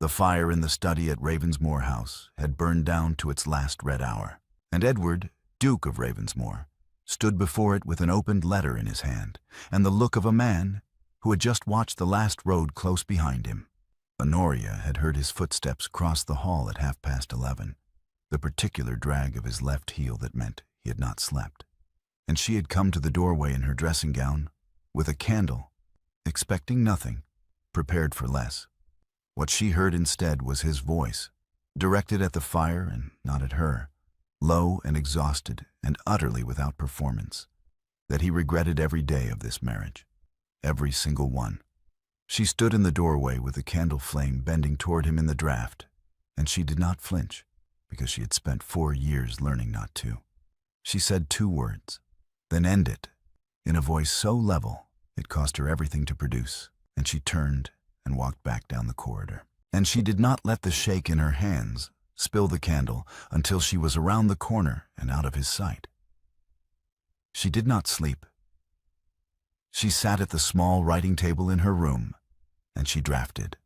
The fire in the study at Ravensmoor House had burned down to its last red hour, and Edward, Duke of Ravensmoor, stood before it with an opened letter in his hand, and the look of a man who had just watched the last road close behind him. Honoria had heard his footsteps cross the hall at 11:30, the particular drag of his left heel that meant he had not slept, and she had come to the doorway in her dressing gown, with a candle, expecting nothing, prepared for less. What she heard instead was his voice, directed at the fire and not at her, low and exhausted and utterly without performance, that he regretted every day of this marriage, every single one. She stood in the doorway with the candle flame bending toward him in the draught, and she did not flinch, because she had spent 4 years learning not to. She said 2 words, then ended, in a voice so level it cost her everything to produce, and she turned and walked back down the corridor. And she did not let the shake in her hands spill the candle until she was around the corner and out of his sight. She did not sleep. She sat at the small writing table in her room, and she drafted.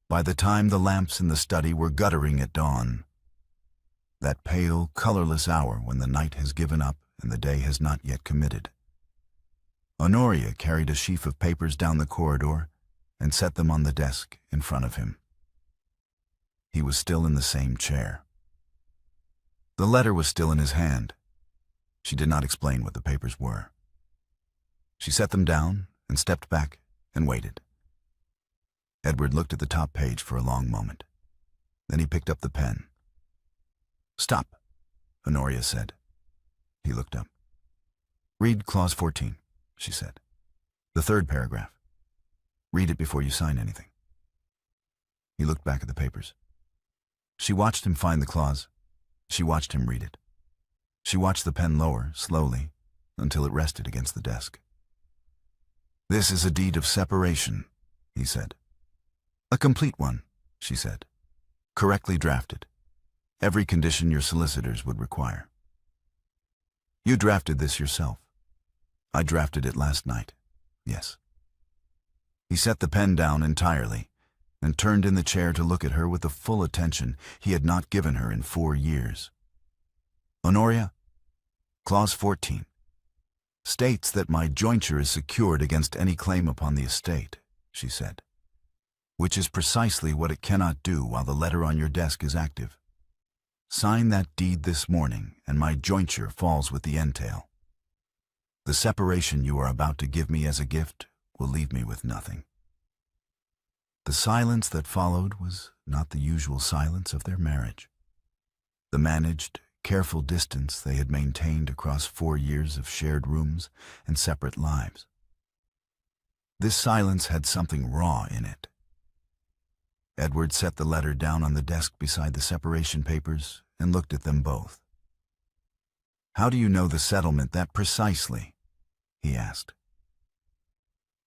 By the time the lamps in the study were guttering at dawn, that pale, colorless hour when the night has given up and the day has not yet committed, Honoria carried a sheaf of papers down the corridor and set them on the desk in front of him. He was still in the same chair. The letter was still in his hand. She did not explain what the papers were. She set them down and stepped back and waited. Edward looked at the top page for a long moment. Then he picked up the pen. "Stop," Honoria said. He looked up. "Read clause 14, she said. "The 3rd paragraph. Read it before you sign anything." He looked back at the papers. She watched him find the clause. She watched him read it. She watched the pen lower, slowly, until it rested against the desk. "This is a deed of separation," he said. "A complete one," she said. "Correctly drafted. Every condition your solicitors would require. You drafted this yourself." "I drafted it last night, yes." He set the pen down entirely and turned in the chair to look at her with the full attention he had not given her in 4 years. "Honoria, clause 14 states that my jointure is secured against any claim upon the estate," she said, "which is precisely what it cannot do while the letter on your desk is active. Sign that deed this morning and my jointure falls with the entail. The separation you are about to give me as a gift will leave me with nothing." The silence that followed was not the usual silence of their marriage. The managed, careful distance they had maintained across 4 years of shared rooms and separate lives. This silence had something raw in it. Edward set the letter down on the desk beside the separation papers and looked at them both. "How do you know the settlement that precisely?" he asked.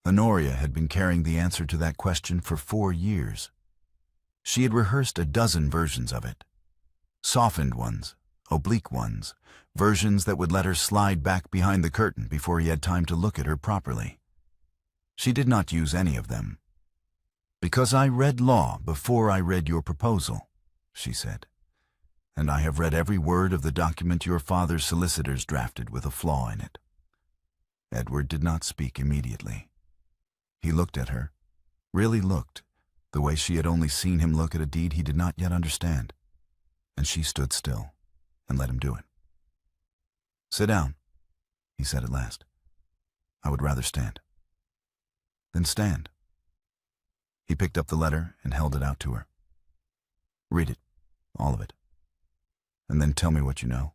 Honoria had been carrying the answer to that question for 4 years. She had rehearsed a dozen versions of it. Softened ones, oblique ones, versions that would let her slide back behind the curtain before he had time to look at her properly. She did not use any of them. "Because I read law before I read your proposal," she said, "and I have read every word of the document your father's solicitors drafted with a flaw in it." Edward did not speak immediately. He looked at her, really looked, the way she had only seen him look at a deed he did not yet understand, and she stood still and let him do it. "Sit down," he said at last. "I would rather stand." "Then stand." He picked up the letter and held it out to her. "Read it, all of it, and then tell me what you know."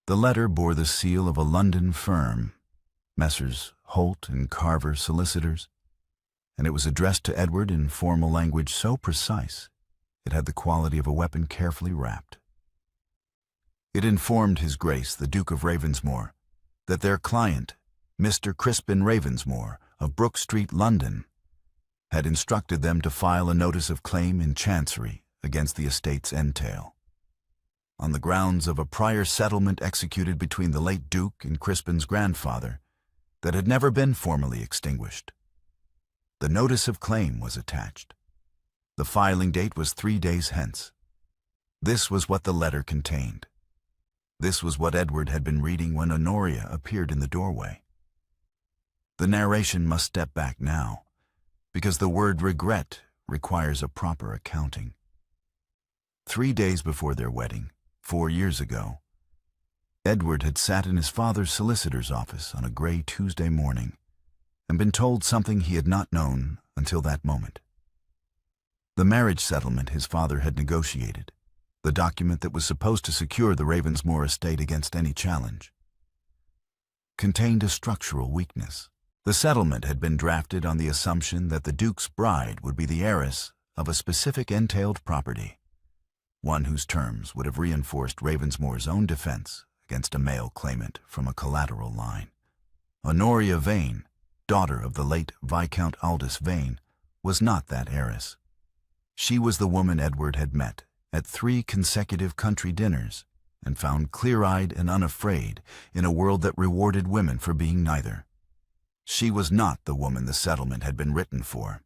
The letter bore the seal of a London firm, Messrs. Holt and Carver Solicitors, and it was addressed to Edward in formal language so precise it had the quality of a weapon carefully wrapped. It informed His Grace the Duke of Ravensmoor that their client, Mr. Crispin Ravensmoor of Brook Street, London, had instructed them to file a notice of claim in Chancery against the estate's entail, on the grounds of a prior settlement executed between the late Duke and Crispin's grandfather that had never been formally extinguished. The notice of claim was attached. The filing date was 3 days hence. This was what the letter contained. This was what Edward had been reading when Honoria appeared in the doorway. The narration must step back now, because the word regret requires a proper accounting. 3 days before their wedding, 4 years ago, Edward had sat in his father's solicitor's office on a gray Tuesday morning and been told something he had not known until that moment. The marriage settlement his father had negotiated, the document that was supposed to secure the Ravensmoor estate against any challenge, contained a structural weakness. The settlement had been drafted on the assumption that the Duke's bride would be the heiress of a specific entailed property, one whose terms would have reinforced Ravensmoor's own defense against a male claimant from a collateral line. Honoria Vane, daughter of the late Viscount Aldous Vane, was not that heiress. She was the woman Edward had met at 3 consecutive country dinners and found clear-eyed and unafraid in a world that rewarded women for being neither. She was not the woman the settlement had been written for.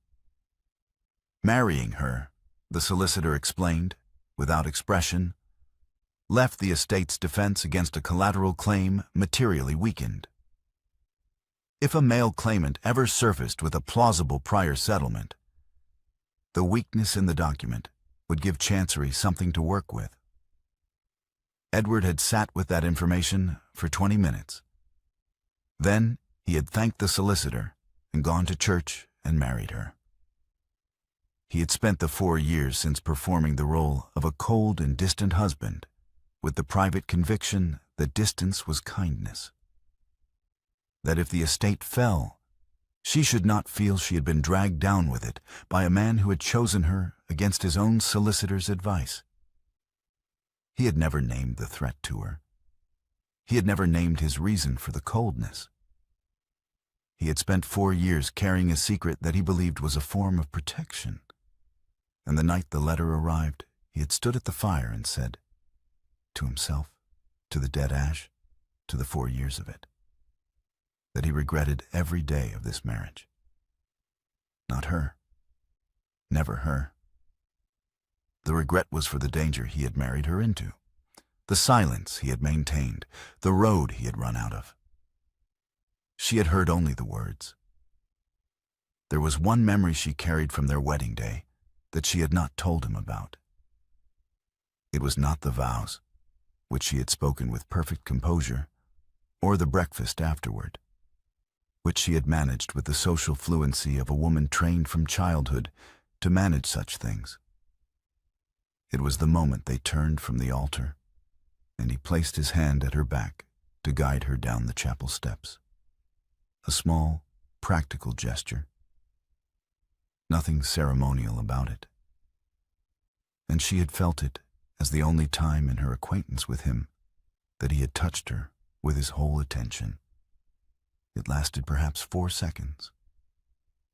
Marrying her, the solicitor explained, without expression, left the estate's defense against a collateral claim materially weakened. If a male claimant ever surfaced with a plausible prior settlement, the weakness in the document would give Chancery something to work with. Edward had sat with that information for 20 minutes. Then he had thanked the solicitor and gone to church and married her. He had spent the 4 years since performing the role of a cold and distant husband with the private conviction that distance was kindness. That if the estate fell, she should not feel she had been dragged down with it by a man who had chosen her against his own solicitor's advice. He had never named the threat to her. He had never named his reason for the coldness. He had spent 4 years carrying a secret that he believed was a form of protection. And the night the letter arrived, he had stood at the fire and said, to himself, to the dead ash, to the 4 years of it, that he regretted every day of this marriage. Not her. Never her. The regret was for the danger he had married her into, the silence he had maintained, the road he had run out of. She had heard only the words. There was one memory she carried from their wedding day that she had not told him about. It was not the vows, which she had spoken with perfect composure, or the breakfast afterward, which she had managed with the social fluency of a woman trained from childhood to manage such things. It was the moment they turned from the altar, and he placed his hand at her back to guide her down the chapel steps. A small, practical gesture. Nothing ceremonial about it. And she had felt it as the only time in her acquaintance with him that he had touched her with his whole attention. It lasted perhaps 4 seconds.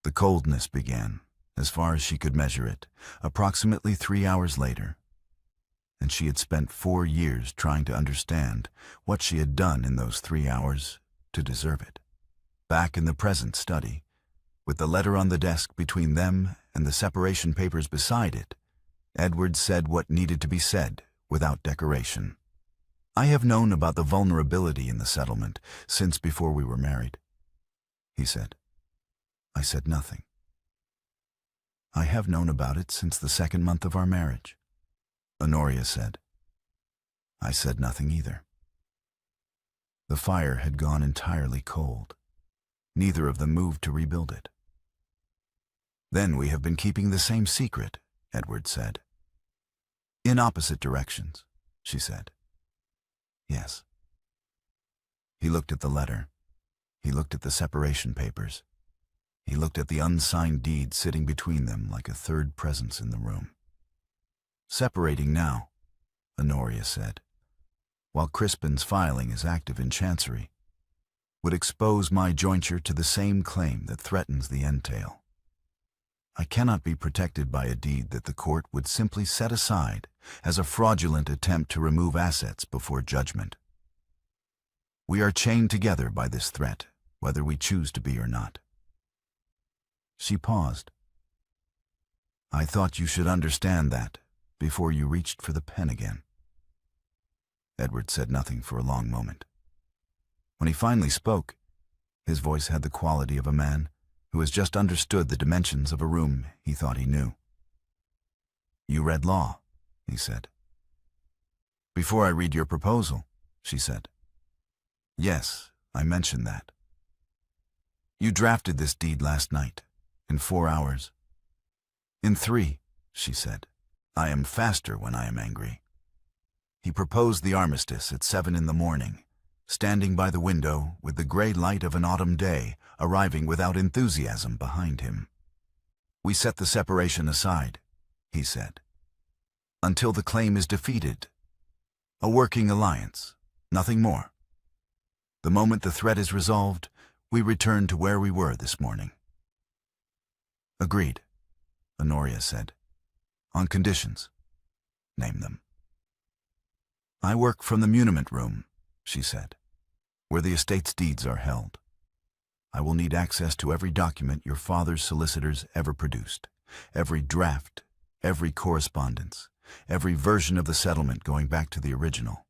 The coldness began, as far as she could measure it, approximately 3 hours later, and she had spent 4 years trying to understand what she had done in those 3 hours to deserve it. Back in the present study, with the letter on the desk between them and the separation papers beside it, Edward said what needed to be said without decoration. I have known about the vulnerability in the settlement since before we were married, he said. I said nothing. I have known about it since the 2nd month of our marriage, Honoria said. I said nothing either. The fire had gone entirely cold. Neither of them moved to rebuild it. Then we have been keeping the same secret, Edward said. In opposite directions, she said. Yes. He looked at the letter. He looked at the separation papers. He looked at the unsigned deed sitting between them like a third presence in the room. Separating now, Honoria said, while Crispin's filing is active in Chancery, would expose my jointure to the same claim that threatens the entail. I cannot be protected by a deed that the court would simply set aside as a fraudulent attempt to remove assets before judgment. We are chained together by this threat, whether we choose to be or not. She paused. "I thought you should understand that before you reached for the pen again." Edward said nothing for a long moment. When he finally spoke, his voice had the quality of a man who has just understood the dimensions of a room he thought he knew. "You read law," he said. "Before I read your proposal," she said. "Yes, I mentioned that." "You drafted this deed last night, in 4 hours." "In 3, she said. "I am faster when I am angry." He proposed the armistice at 7 in the morning, standing by the window with the gray light of an autumn day arriving without enthusiasm behind him. "We set the separation aside," he said, "until the claim is defeated. A working alliance, nothing more. The moment the threat is resolved, we return to where we were this morning." "Agreed," Honoria said. "On conditions. Name them." "I work from the muniment room," she said, "where the estate's deeds are held. I will need access to every document your father's solicitors ever produced, every draft, every correspondence, every version of the settlement going back to the original.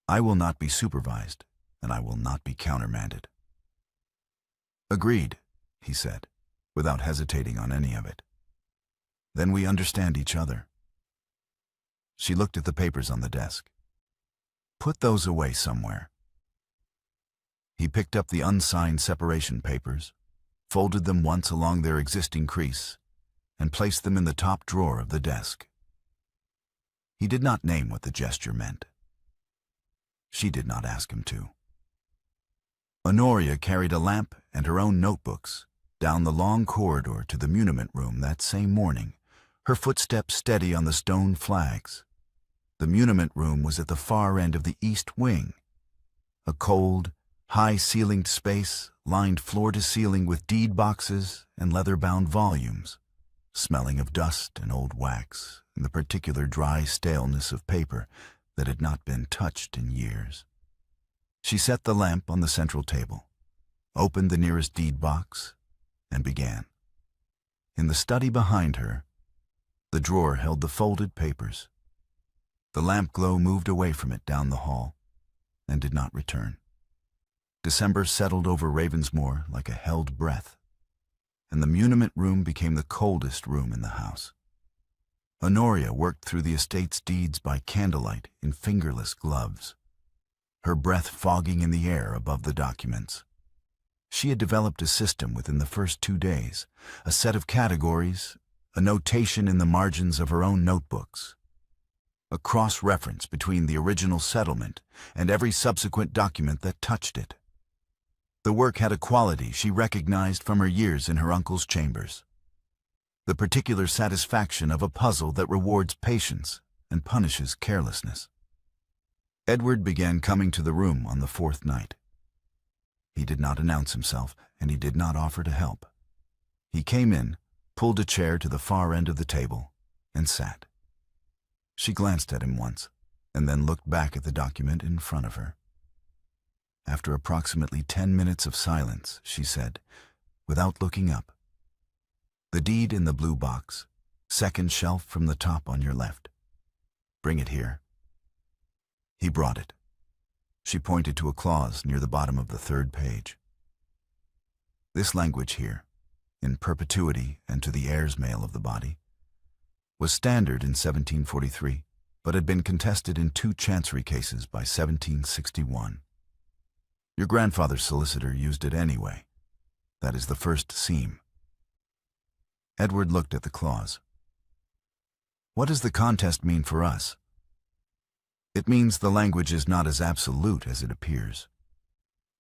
I will not be supervised, and I will not be countermanded." "Agreed," he said, without hesitating on any of it. "Then we understand each other." She looked at the papers on the desk. "Put those away somewhere." He picked up the unsigned separation papers, folded them once along their existing crease, and placed them in the top drawer of the desk. He did not name what the gesture meant. She did not ask him to. Honoria carried a lamp and her own notebooks down the long corridor to the muniment room that same morning, her footsteps steady on the stone flags. The muniment room was at the far end of the east wing, a cold, high-ceilinged space lined floor to ceiling with deed boxes and leather-bound volumes, smelling of dust and old wax and the particular dry staleness of paper that had not been touched in years. She set the lamp on the central table, opened the nearest deed box, and began. In the study behind her, the drawer held the folded papers. The lamp glow moved away from it down the hall and did not return. December settled over Ravensmoor like a held breath, and the muniment room became the coldest room in the house. Honoria worked through the estate's deeds by candlelight in fingerless gloves, her breath fogging in the air above the documents. She had developed a system within the first 2 days, a set of categories, a notation in the margins of her own notebooks, a cross-reference between the original settlement and every subsequent document that touched it. The work had a quality she recognized from her years in her uncle's chambers, the particular satisfaction of a puzzle that rewards patience and punishes carelessness. Edward began coming to the room on the 4th night. He did not announce himself, and he did not offer to help. He came in, pulled a chair to the far end of the table, and sat. She glanced at him once, and then looked back at the document in front of her. After approximately 10 minutes of silence, she said, without looking up, "The deed in the blue box, 2nd shelf from the top on your left. Bring it here." He brought it. She pointed to a clause near the bottom of the 3rd page. "This language here, in perpetuity and to the heirs male of the body, was standard in 1743, but had been contested in 2 chancery cases by 1761. Your grandfather's solicitor used it anyway. That is the first seam." Edward looked at the clause. "What does the contest mean for us?" "It means the language is not as absolute as it appears.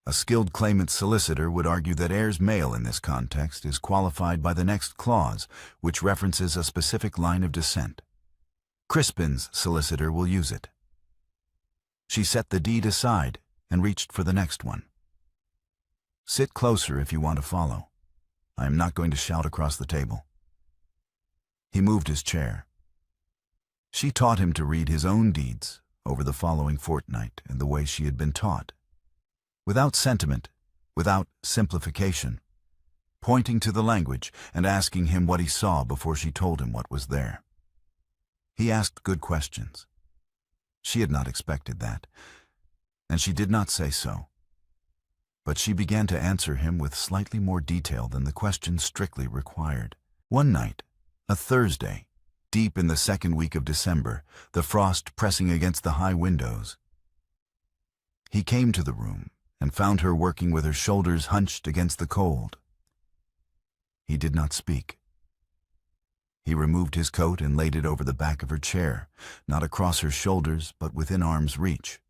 A skilled claimant's solicitor would argue that heirs male in this context is qualified by the next clause, which references a specific line of descent. Crispin's solicitor will use it." She set the deed aside and reached for the next one. "Sit closer if you want to follow. I am not going to shout across the table." He moved his chair. She taught him to read his own deeds over the following fortnight in the way she had been taught, without sentiment, without simplification, pointing to the language and asking him what he saw before she told him what was there. He asked good questions. She had not expected that, and she did not say so. But she began to answer him with slightly more detail than the question strictly required. One night, a Thursday, deep in the second week of December, the frost pressing against the high windows, he came to the room and found her working with her shoulders hunched against the cold. He did not speak. He removed his coat and laid it over the back of her chair, not across her shoulders but within arm's reach,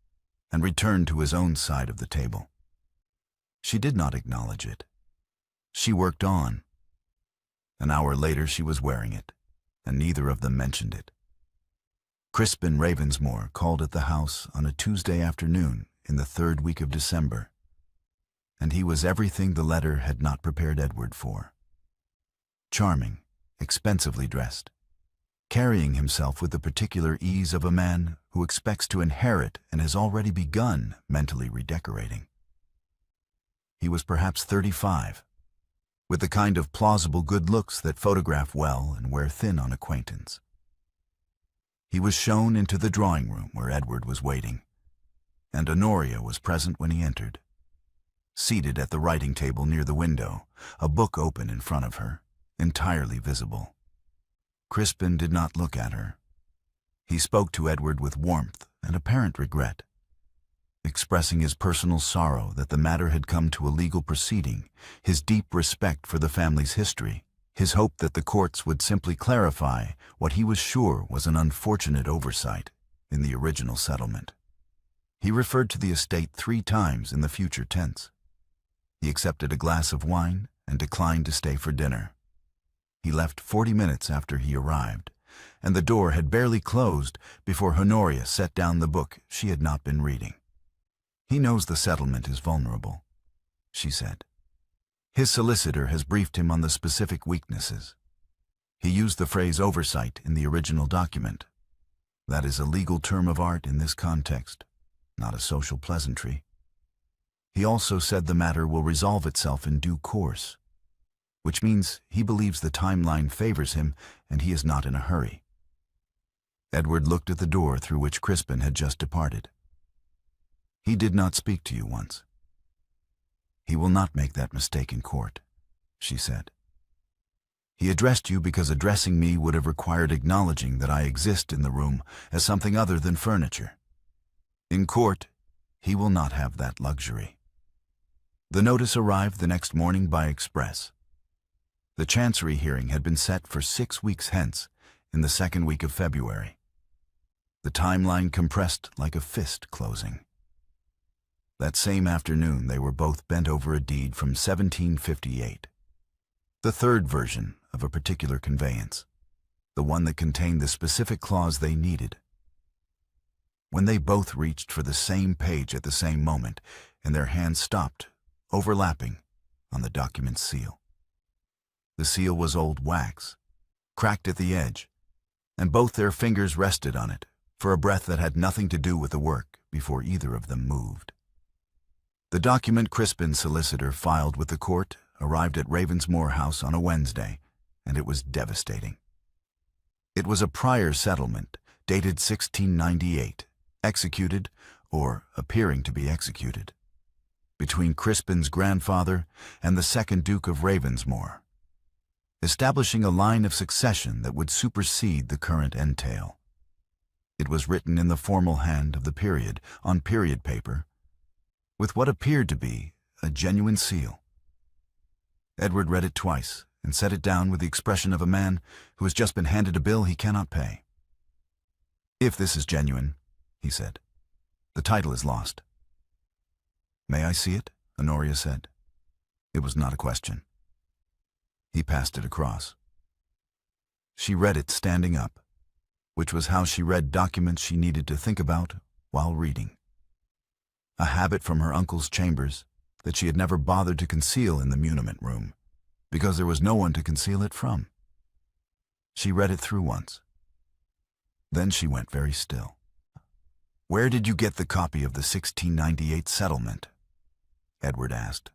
and returned to his own side of the table. She did not acknowledge it. She worked on. An hour later she was wearing it, and neither of them mentioned it. Crispin Ravensmore called at the house on a Tuesday afternoon in the third week of December, and he was everything the letter had not prepared Edward for. Charming, expensively dressed, carrying himself with the particular ease of a man who expects to inherit and has already begun mentally redecorating. He was perhaps 35, with the kind of plausible good looks that photograph well and wear thin on acquaintance. He was shown into the drawing room where Edward was waiting, and Honoria was present when he entered. Seated at the writing table near the window, a book open in front of her, entirely visible. Crispin did not look at her. He spoke to Edward with warmth and apparent regret, expressing his personal sorrow that the matter had come to a legal proceeding, his deep respect for the family's history, his hope that the courts would simply clarify what he was sure was an unfortunate oversight in the original settlement. He referred to the estate 3 times in the future tense. He accepted a glass of wine and declined to stay for dinner. He left 40 minutes after he arrived, and the door had barely closed before Honoria set down the book she had not been reading. "He knows the settlement is vulnerable," she said. "His solicitor has briefed him on the specific weaknesses. He used the phrase oversight in the original document. That is a legal term of art in this context, not a social pleasantry. He also said the matter will resolve itself in due course, which means he believes the timeline favors him and he is not in a hurry." Edward looked at the door through which Crispin had just departed. "He did not speak to you once. He will not make that mistake in court," she said. "He addressed you because addressing me would have required acknowledging that I exist in the room as something other than furniture. In court, he will not have that luxury." The notice arrived the next morning by express. The Chancery hearing had been set for 6 weeks hence, in the second week of February. The timeline compressed like a fist closing. That same afternoon they were both bent over a deed from 1758, the third version of a particular conveyance, the one that contained the specific clause they needed. When they both reached for the same page at the same moment, and their hands stopped, overlapping, on the document's seal. The seal was old wax, cracked at the edge, and both their fingers rested on it for a breath that had nothing to do with the work before either of them moved. The document Crispin's solicitor filed with the court arrived at Ravensmore House on a Wednesday, and it was devastating. It was a prior settlement, dated 1698, executed, or appearing to be executed, between Crispin's grandfather and the second Duke of Ravensmore, establishing a line of succession that would supersede the current entail. It was written in the formal hand of the period, on period paper, with what appeared to be a genuine seal. Edward read it twice and set it down with the expression of a man who has just been handed a bill he cannot pay. "If this is genuine," he said, "the title is lost." "May I see it?" Honoria said. It was not a question. He passed it across. She read it standing up, which was how she read documents she needed to think about while reading. A habit from her uncle's chambers that she had never bothered to conceal in the muniment room, because there was no one to conceal it from. She read it through once. Then she went very still. "Where did you get the copy of the 1698 settlement?" Edward asked.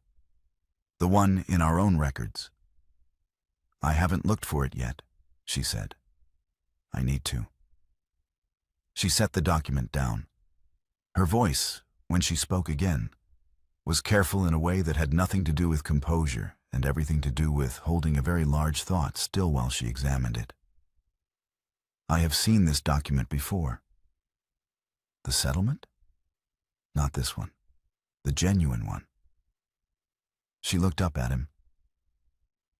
The one in our own records. I haven't looked for it yet, she said. I need to. She set the document down. Her voice, when she spoke again, was careful in a way that had nothing to do with composure and everything to do with holding a very large thought still while she examined it. I have seen this document before. The settlement? Not this one. The genuine one. She looked up at him.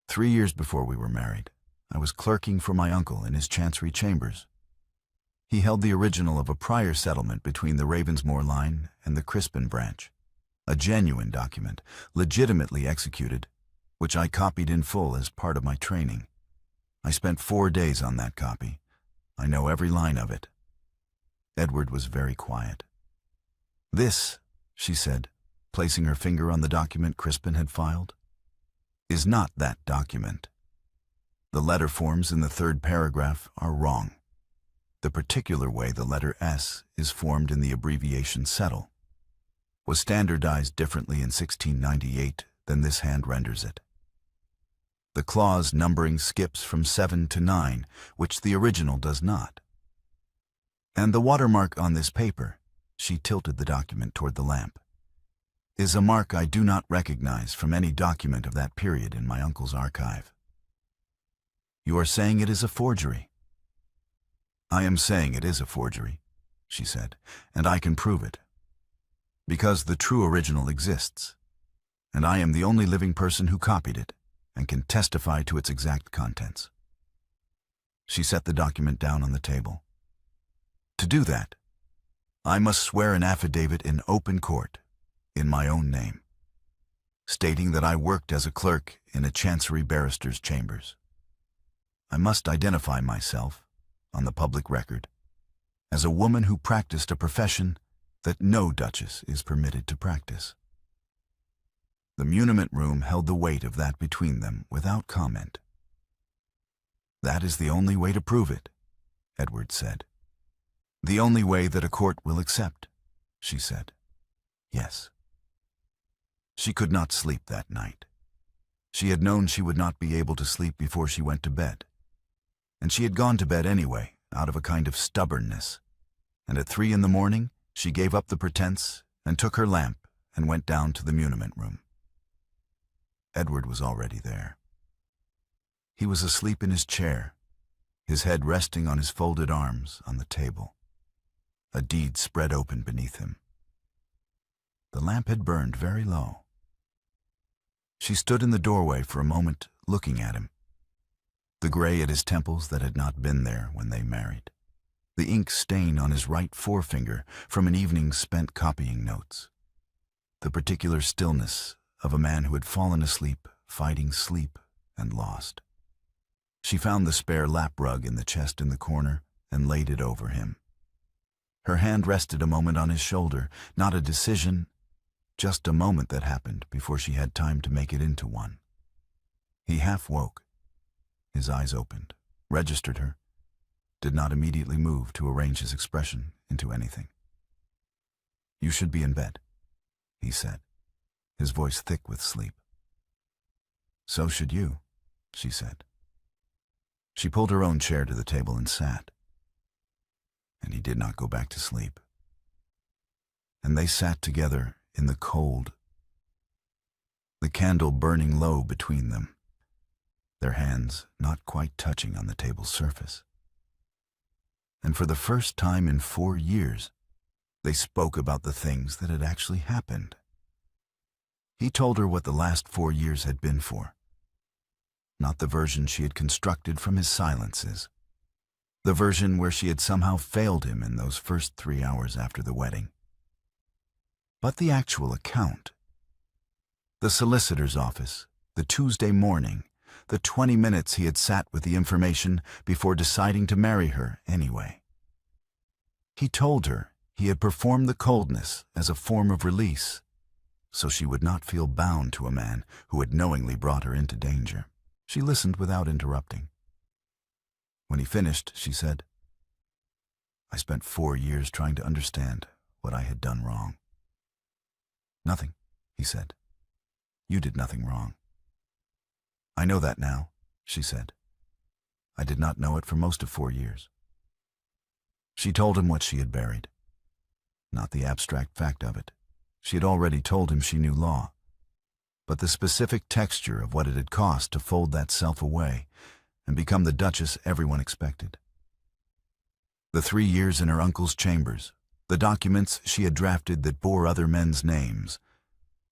3 years before we were married, I was clerking for my uncle in his chancery chambers. He held the original of a prior settlement between the Ravensmoor line and the Crispin branch, a genuine document, legitimately executed, which I copied in full as part of my training. I spent 4 days on that copy. I know every line of it. Edward was very quiet. This, she said, placing her finger on the document Crispin had filed, is not that document. The letter forms in the 3rd paragraph are wrong. The particular way the letter S is formed in the abbreviation settle was standardized differently in 1698 than this hand renders it. The clause numbering skips from 7 to 9, which the original does not. And the watermark on this paper, she tilted the document toward the lamp, is a mark I do not recognize from any document of that period in my uncle's archive. You are saying it is a forgery? I am saying it is a forgery, she said, and I can prove it. Because the true original exists, and I am the only living person who copied it and can testify to its exact contents. She set the document down on the table. To do that, I must swear an affidavit in open court, in my own name, stating that I worked as a clerk in a chancery barrister's chambers. I must identify myself, on the public record, as a woman who practiced a profession that no duchess is permitted to practice. The muniment room held the weight of that between them without comment. That is the only way to prove it, Edward said. The only way that a court will accept, she said. Yes. She could not sleep that night. She had known she would not be able to sleep before she went to bed. And she had gone to bed anyway, out of a kind of stubbornness. And at 3 in the morning, she gave up the pretense and took her lamp and went down to the muniment room. Edward was already there. He was asleep in his chair, his head resting on his folded arms on the table, a deed spread open beneath him. The lamp had burned very low. She stood in the doorway for a moment, looking at him. The gray at his temples that had not been there when they married. The ink stain on his right forefinger from an evening spent copying notes. The particular stillness of a man who had fallen asleep, fighting sleep, and lost. She found the spare lap rug in the chest in the corner and laid it over him. Her hand rested a moment on his shoulder, not a decision, just a moment that happened before she had time to make it into one. He half woke. His eyes opened, registered her, did not immediately move to arrange his expression into anything. You should be in bed, he said, his voice thick with sleep. So should you, she said. She pulled her own chair to the table and sat. And he did not go back to sleep. And they sat together in the cold, the candle burning low between them, their hands not quite touching on the table's surface. And for the first time in 4 years, they spoke about the things that had actually happened. He told her what the last 4 years had been for, not the version she had constructed from his silences, the version where she had somehow failed him in those first 3 hours after the wedding. But the actual account. The solicitor's office, the Tuesday morning, the 20 minutes he had sat with the information before deciding to marry her anyway. He told her he had performed the coldness as a form of release, so she would not feel bound to a man who had knowingly brought her into danger. She listened without interrupting. When he finished, she said, I spent 4 years trying to understand what I had done wrong. Nothing, he said. You did nothing wrong." "I know that now," she said. "I did not know it for most of 4 years." She told him what she had buried. Not the abstract fact of it. She had already told him she knew law. But the specific texture of what it had cost to fold that self away and become the Duchess everyone expected. The 3 years in her uncle's chambers, the documents she had drafted that bore other men's names,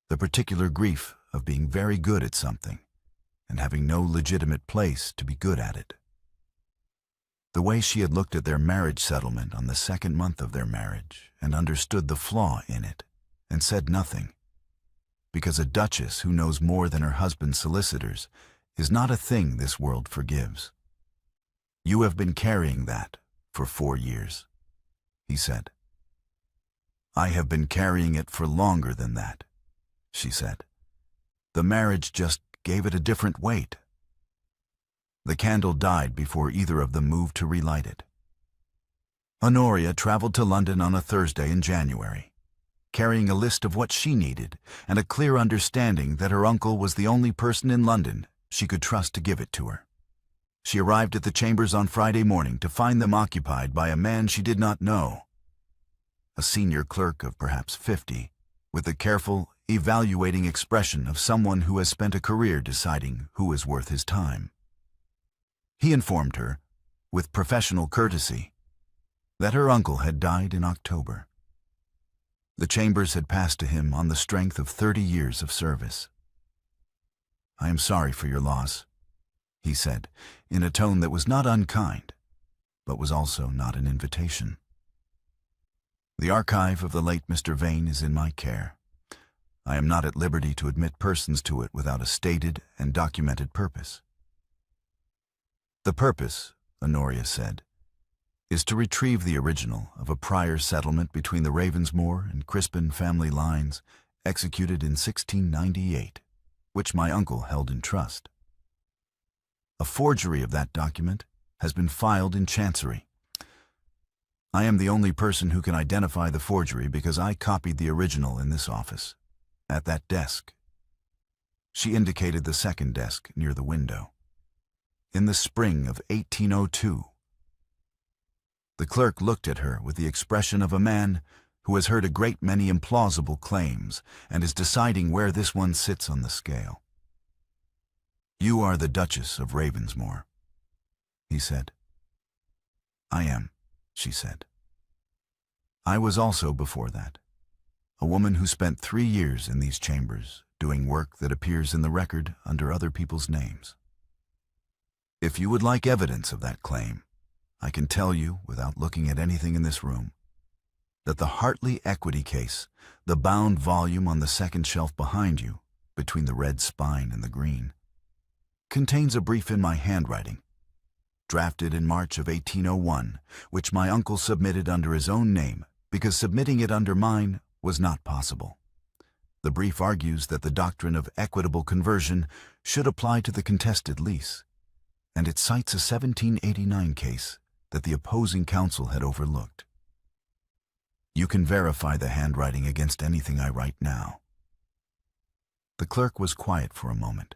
the particular grief of being very good at something and having no legitimate place to be good at it. The way she had looked at their marriage settlement on the 2nd month of their marriage and understood the flaw in it and said nothing. Because a duchess who knows more than her husband's solicitors is not a thing this world forgives. "You have been carrying that for 4 years," he said. "I have been carrying it for longer than that," she said. "The marriage just gave it a different weight." The candle died before either of them moved to relight it. Honoria traveled to London on a Thursday in January, carrying a list of what she needed and a clear understanding that her uncle was the only person in London she could trust to give it to her. She arrived at the chambers on Friday morning to find them occupied by a man she did not know, a senior clerk of perhaps 50, with the careful, evaluating expression of someone who has spent a career deciding who is worth his time. He informed her, with professional courtesy, that her uncle had died in October. The chambers had passed to him on the strength of 30 years of service. "I am sorry for your loss," he said, in a tone that was not unkind, but was also not an invitation. "The archive of the late Mr. Vane is in my care. I am not at liberty to admit persons to it without a stated and documented purpose." "The purpose," Honoria said, "is to retrieve the original of a prior settlement between the Ravensmore and Crispin family lines executed in 1698, which my uncle held in trust. A forgery of that document has been filed in Chancery. I am the only person who can identify the forgery because I copied the original in this office, at that desk." She indicated the second desk near the window. "In the spring of 1802. The clerk looked at her with the expression of a man who has heard a great many implausible claims and is deciding where this one sits on the scale. "You are the Duchess of Ravensmore," he said. "I am," she said. "I was also before that, a woman who spent 3 years in these chambers doing work that appears in the record under other people's names. If you would like evidence of that claim, I can tell you, without looking at anything in this room, that the Hartley equity case, the bound volume on the second shelf behind you, between the red spine and the green, contains a brief in my handwriting, drafted in March of 1801, which my uncle submitted under his own name because submitting it under mine was not possible. The brief argues that the doctrine of equitable conversion should apply to the contested lease, and it cites a 1789 case that the opposing counsel had overlooked. You can verify the handwriting against anything I write now." The clerk was quiet for a moment.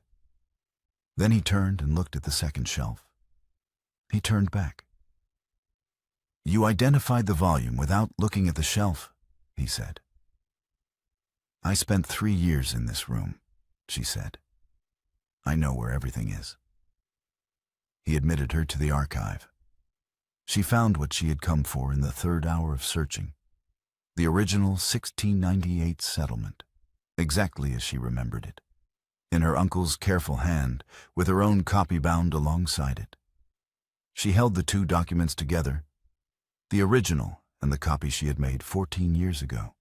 Then he turned and looked at the second shelf. He turned back. "You identified the volume without looking at the shelf," he said. "I spent 3 years in this room," she said. "I know where everything is." He admitted her to the archive. She found what she had come for in the 3rd hour of searching, the original 1698 settlement, exactly as she remembered it, in her uncle's careful hand, with her own copy bound alongside it. She held the 2 documents together, the original and the copy she had made 14 years ago,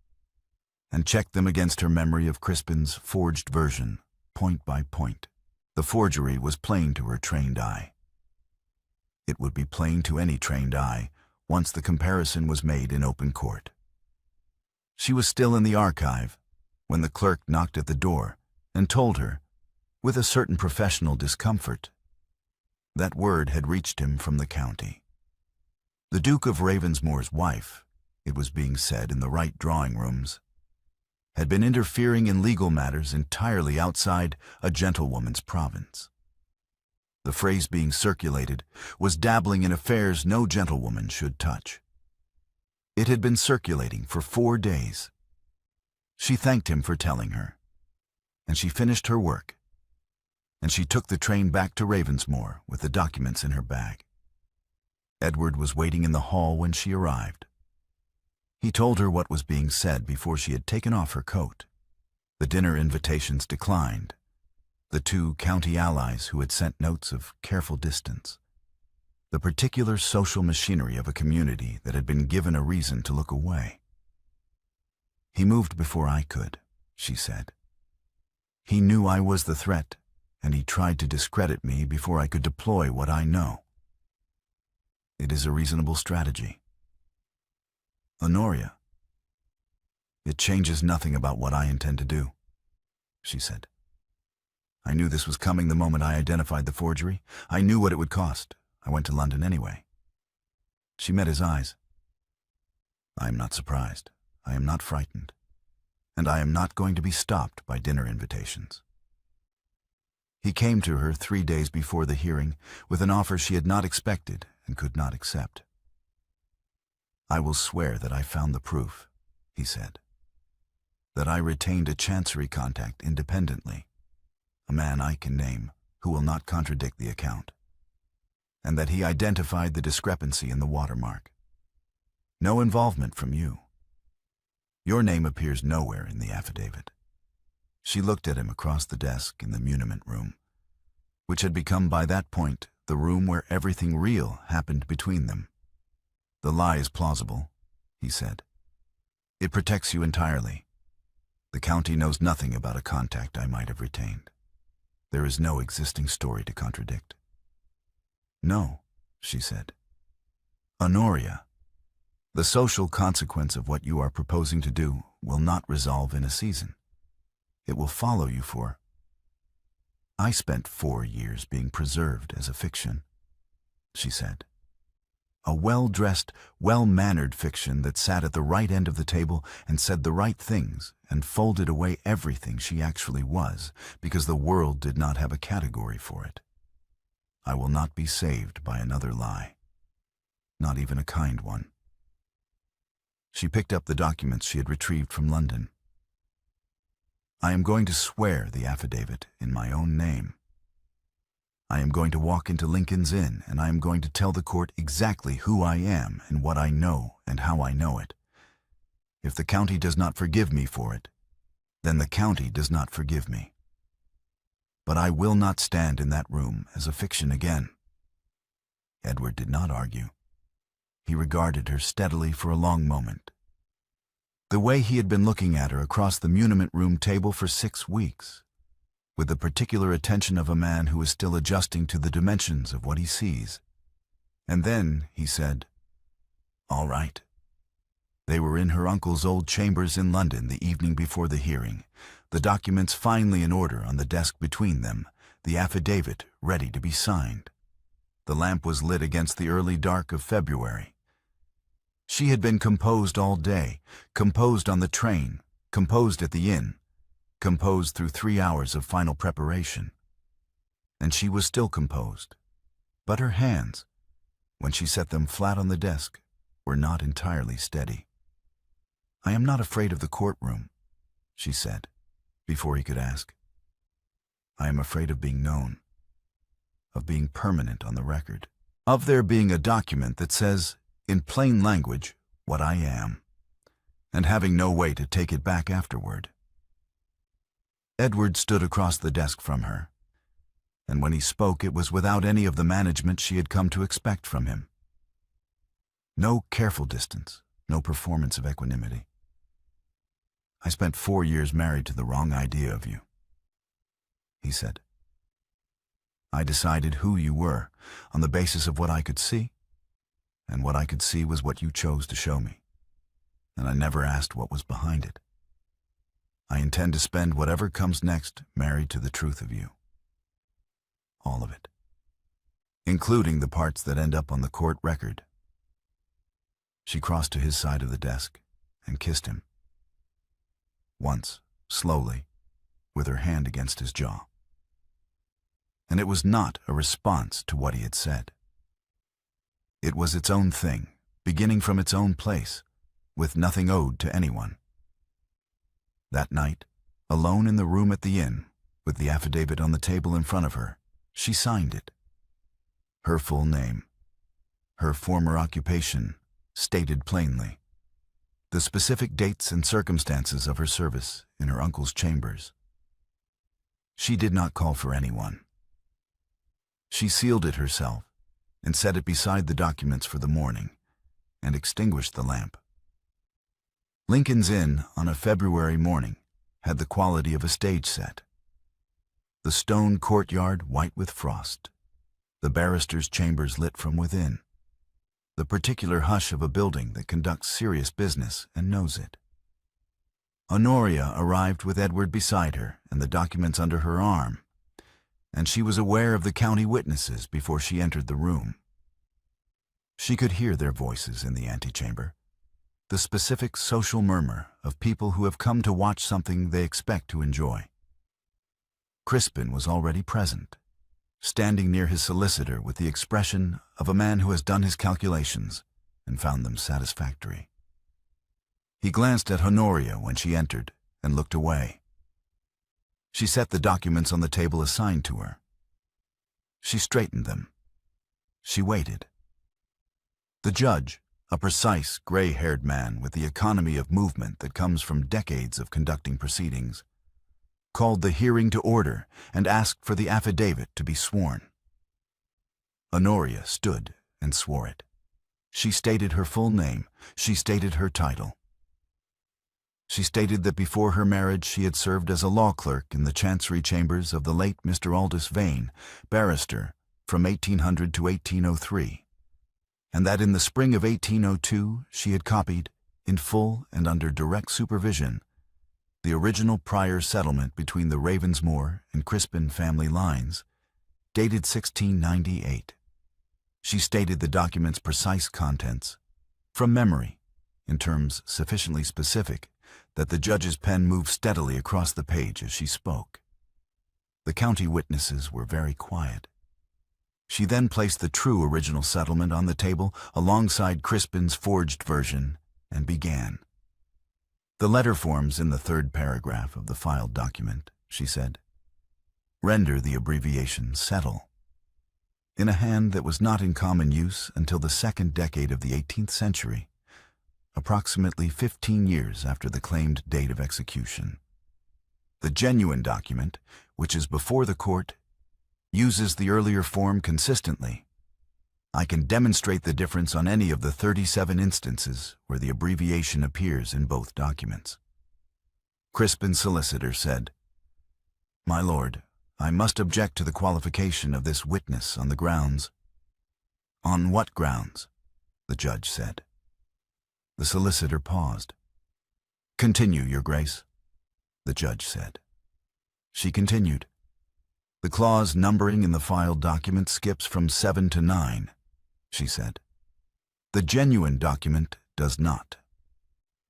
and checked them against her memory of Crispin's forged version, point by point. The forgery was plain to her trained eye. It would be plain to any trained eye once the comparison was made in open court. She was still in the archive when the clerk knocked at the door and told her, with a certain professional discomfort, that word had reached him from the county. The Duke of Ravensmore's wife, it was being said in the right drawing rooms, had been interfering in legal matters entirely outside a gentlewoman's province. The phrase being circulated was dabbling in affairs no gentlewoman should touch. It had been circulating for 4 days. She thanked him for telling her, and she finished her work, and she took the train back to Ravensmoor with the documents in her bag. Edward was waiting in the hall when she arrived. He told her what was being said before she had taken off her coat. The dinner invitations declined. The 2 county allies who had sent notes of careful distance. The particular social machinery of a community that had been given a reason to look away. He moved before I could, she said. He knew I was the threat, and he tried to discredit me before I could deploy what I know. It is a reasonable strategy. Honoria, it changes nothing about what I intend to do, she said. I knew this was coming the moment I identified the forgery. I knew what it would cost. I went to London anyway. She met his eyes. I am not surprised. I am not frightened. And I am not going to be stopped by dinner invitations. He came to her 3 days before the hearing with an offer she had not expected and could not accept. I will swear that I found the proof, he said. That I retained a chancery contact independently, a man I can name who will not contradict the account, and that he identified the discrepancy in the watermark. No involvement from you. Your name appears nowhere in the affidavit. She looked at him across the desk in the muniment room, which had become by that point the room where everything real happened between them. The lie is plausible, he said. It protects you entirely. The county knows nothing about a contact I might have retained. There is no existing story to contradict. No, she said. Honoria, the social consequence of what you are proposing to do will not resolve in a season. It will follow you for... I spent 4 years being preserved as a fiction, she said. A well-dressed, well-mannered fiction that sat at the right end of the table and said the right things and folded away everything she actually was because the world did not have a category for it. I will not be saved by another lie, not even a kind one. She picked up the documents she had retrieved from London. I am going to swear the affidavit in my own name. I am going to walk into Lincoln's Inn, and I am going to tell the court exactly who I am and what I know and how I know it. If the county does not forgive me for it, then the county does not forgive me. But I will not stand in that room as a fiction again. Edward did not argue. He regarded her steadily for a long moment. The way he had been looking at her across the muniment room table for 6 weeks, with the particular attention of a man who is still adjusting to the dimensions of what he sees. And then he said, "All right." They were in her uncle's old chambers in London the evening before the hearing, the documents finally in order on the desk between them, the affidavit ready to be signed. The lamp was lit against the early dark of February. She had been composed all day, composed on the train, composed at the inn, composed through 3 hours of final preparation. And she was still composed, but her hands, when she set them flat on the desk, were not entirely steady. I am not afraid of the courtroom, she said, before he could ask. I am afraid of being known, of being permanent on the record, of there being a document that says, in plain language, what I am, and having no way to take it back afterward. Edward stood across the desk from her, and when he spoke it was without any of the management she had come to expect from him. No careful distance, no performance of equanimity. I spent 4 years married to the wrong idea of you, he said. I decided who you were on the basis of what I could see, and what I could see was what you chose to show me, and I never asked what was behind it. I intend to spend whatever comes next married to the truth of you. All of it, including the parts that end up on the court record. She crossed to his side of the desk and kissed him. once, slowly, with her hand against his jaw. And it was not a response to what he had said. It was its own thing, beginning from its own place, with nothing owed to anyone. That night, alone in the room at the inn, with the affidavit on the table in front of her, she signed it. Her full name, her former occupation, stated plainly, the specific dates and circumstances of her service in her uncle's chambers. She did not call for anyone. She sealed it herself and set it beside the documents for the morning and extinguished the lamp. Lincoln's Inn on a February morning had the quality of a stage set. The stone courtyard white with frost, the barrister's chambers lit from within, the particular hush of a building that conducts serious business and knows it. Honoria arrived with Edward beside her and the documents under her arm, and she was aware of the county witnesses before she entered the room. She could hear their voices in the antechamber, the specific social murmur of people who have come to watch something they expect to enjoy. Crispin was already present, standing near his solicitor with the expression of a man who has done his calculations and found them satisfactory. He glanced at Honoria when she entered and looked away. She set the documents on the table assigned to her. She straightened them. She waited. The judge, a precise, gray-haired man with the economy of movement that comes from decades of conducting proceedings, called the hearing to order and asked for the affidavit to be sworn. Honoria stood and swore it. She stated her full name. She stated her title. She stated that before her marriage she had served as a law clerk in the chancery chambers of the late Mr. Aldous Vane, barrister, from 1800 to 1803, and that in the spring of 1802 she had copied, in full and under direct supervision, the original prior settlement between the Ravensmore and Crispin family lines, dated 1698. She stated the document's precise contents, from memory, in terms sufficiently specific that the judge's pen moved steadily across the page as she spoke. The county witnesses were very quiet. She then placed the true original settlement on the table alongside Crispin's forged version and began. The letter forms in the third paragraph of the filed document, she said, render the abbreviation settle. In a hand that was not in common use until the second decade of the 18th century, approximately 15 years after the claimed date of execution. The genuine document, which is before the court, uses the earlier form consistently. I can demonstrate the difference on any of the 37 instances where the abbreviation appears in both documents. Crispin's solicitor said, My lord, I must object to the qualification of this witness on the grounds. On what grounds? The judge said. The solicitor paused. Continue, Your Grace, the judge said. She continued. The clause numbering in the filed document skips from 7 to 9, she said. The genuine document does not.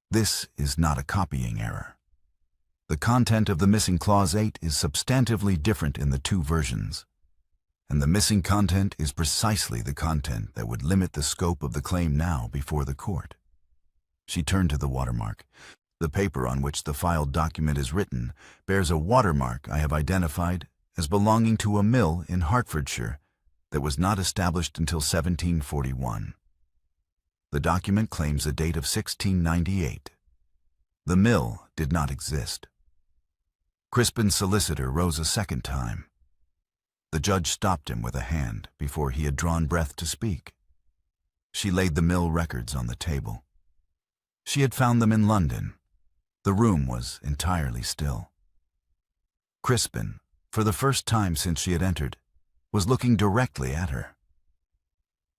This is not a copying error. The content of the missing clause 8 is substantively different in the two versions, and the missing content is precisely the content that would limit the scope of the claim now before the court. She turned to the watermark. The paper on which the filed document is written bears a watermark I have identified as belonging to a mill in Hertfordshire that was not established until 1741. The document claims a date of 1698. The mill did not exist. Crispin's solicitor rose a second time. The judge stopped him with a hand before he had drawn breath to speak. She laid the mill records on the table. She had found them in London. The room was entirely still. Crispin, for the first time since she had entered, was looking directly at her.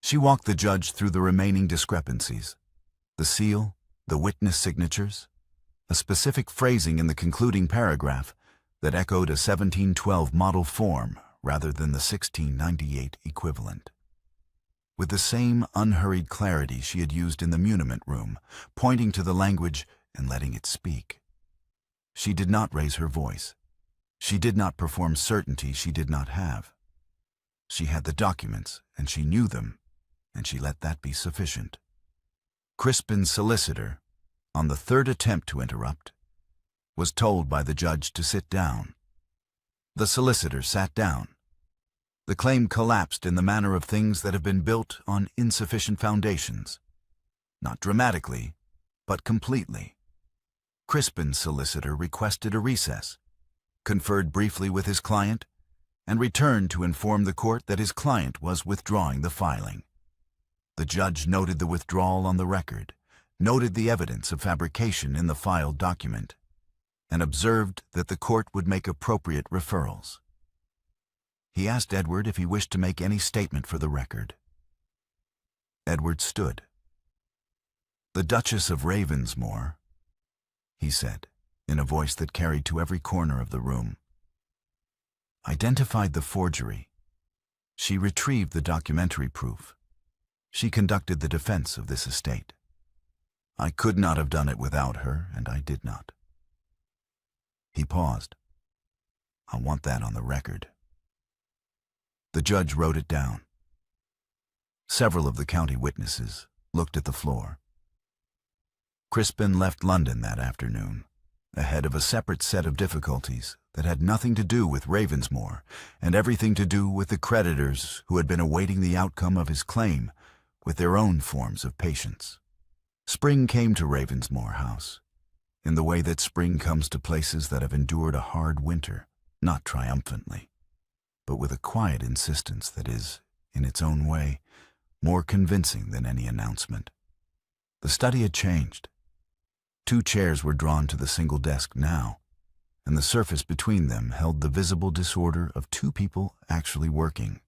She walked the judge through the remaining discrepancies, the seal, the witness signatures, a specific phrasing in the concluding paragraph that echoed a 1712 model form rather than the 1698 equivalent. With the same unhurried clarity she had used in the muniment room, pointing to the language and letting it speak. She did not raise her voice. She did not perform certainty she did not have. She had the documents, and she knew them, and she let that be sufficient. Crispin's solicitor, on the third attempt to interrupt, was told by the judge to sit down. The solicitor sat down. The claim collapsed in the manner of things that have been built on insufficient foundations. Not dramatically, but completely. Crispin's solicitor requested a recess, conferred briefly with his client, and returned to inform the court that his client was withdrawing the filing. The judge noted the withdrawal on the record, noted the evidence of fabrication in the filed document, and observed that the court would make appropriate referrals. He asked Edward if he wished to make any statement for the record. Edward stood. "The Duchess of Ravensmore," he said, in a voice that carried to every corner of the room, "identified the forgery. She retrieved the documentary proof. She conducted the defense of this estate. I could not have done it without her, and I did not." He paused. "I want that on the record." The judge wrote it down. Several of the county witnesses looked at the floor. Crispin left London that afternoon, ahead of a separate set of difficulties that had nothing to do with Ravensmore and everything to do with the creditors who had been awaiting the outcome of his claim with their own forms of patience. Spring came to Ravensmore House, in the way that spring comes to places that have endured a hard winter, not triumphantly, but with a quiet insistence that is, in its own way, more convincing than any announcement. The study had changed. 2 chairs were drawn to the single desk now, and the surface between them held the visible disorder of 2 people actually working.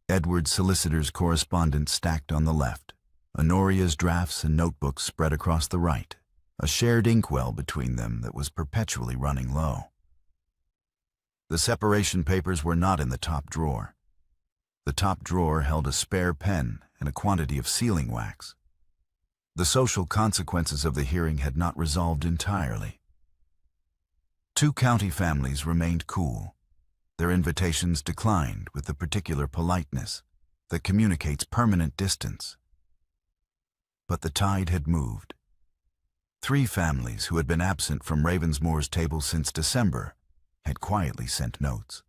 Edward's solicitor's correspondence stacked on the left, Honoria's drafts and notebooks spread across the right, a shared inkwell between them that was perpetually running low. The separation papers were not in the top drawer. The top drawer held a spare pen and a quantity of sealing wax. The social consequences of the hearing had not resolved entirely. 2 county families remained cool. Their invitations declined with the particular politeness that communicates permanent distance. But the tide had moved. 3 families who had been absent from Ravensmore's table since December had quietly sent notes.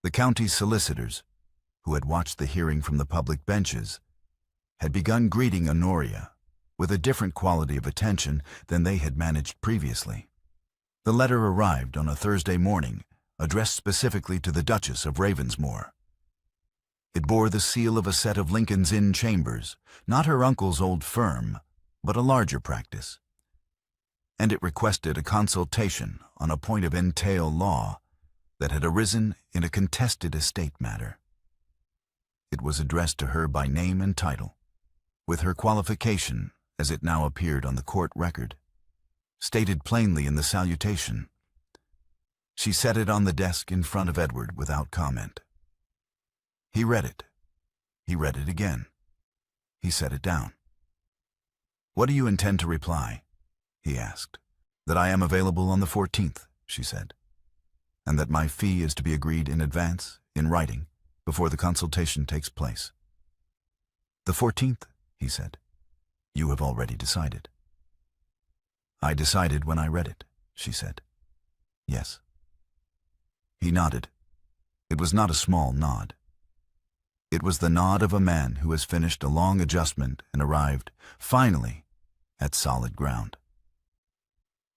The county's solicitors, who had watched the hearing from the public benches, had begun greeting Honoria with a different quality of attention than they had managed previously. The letter arrived on a Thursday morning, addressed specifically to the Duchess of Ravensmore. It bore the seal of a set of Lincoln's Inn chambers, not her uncle's old firm, but a larger practice. And it requested a consultation on a point of entail law that had arisen in a contested estate matter. It was addressed to her by name and title, with her qualification, as it now appeared on the court record, stated plainly in the salutation. She set it on the desk in front of Edward without comment. He read it. He read it again. He set it down. "What do you intend to reply?" he asked. "That I am available on the 14th, she said, "and that my fee is to be agreed in advance, in writing, before the consultation takes place." "The 14th, he said. "You have already decided." "I decided when I read it," she said. "Yes." He nodded. It was not a small nod. It was the nod of a man who has finished a long adjustment and arrived, finally, at solid ground.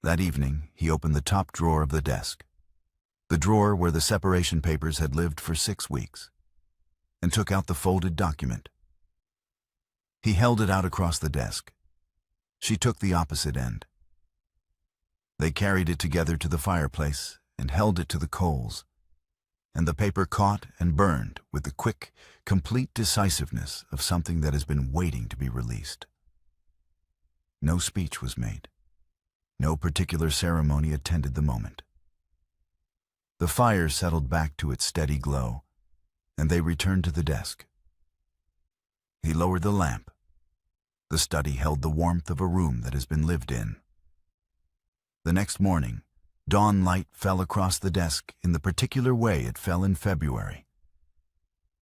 That evening, he opened the top drawer of the desk, the drawer where the separation papers had lived for 6 weeks, and took out the folded document. He held it out across the desk. She took the opposite end. They carried it together to the fireplace and held it to the coals, and the paper caught and burned with the quick, complete decisiveness of something that has been waiting to be released. No speech was made. No particular ceremony attended the moment. The fire settled back to its steady glow, and they returned to the desk. He lowered the lamp. The study held the warmth of a room that has been lived in. The next morning, dawn light fell across the desk in the particular way it fell in February.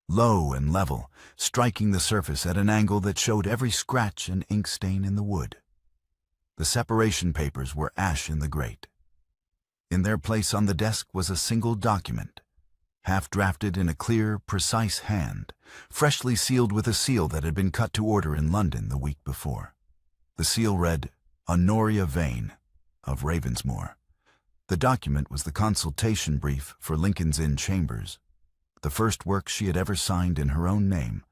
Low and level, striking the surface at an angle that showed every scratch and ink stain in the wood. The separation papers were ash in the grate. In their place on the desk was a single document, half-drafted in a clear, precise hand, freshly sealed with a seal that had been cut to order in London the week before. The seal read, Honoria Vane, of Ravensmoor. The document was the consultation brief for Lincoln's Inn Chambers, the first work she had ever signed in her own name,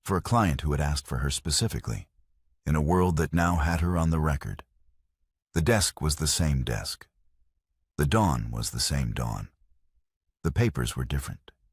for a client who had asked for her specifically, in a world that now had her on the record. The desk was the same desk. The dawn was the same dawn. The papers were different.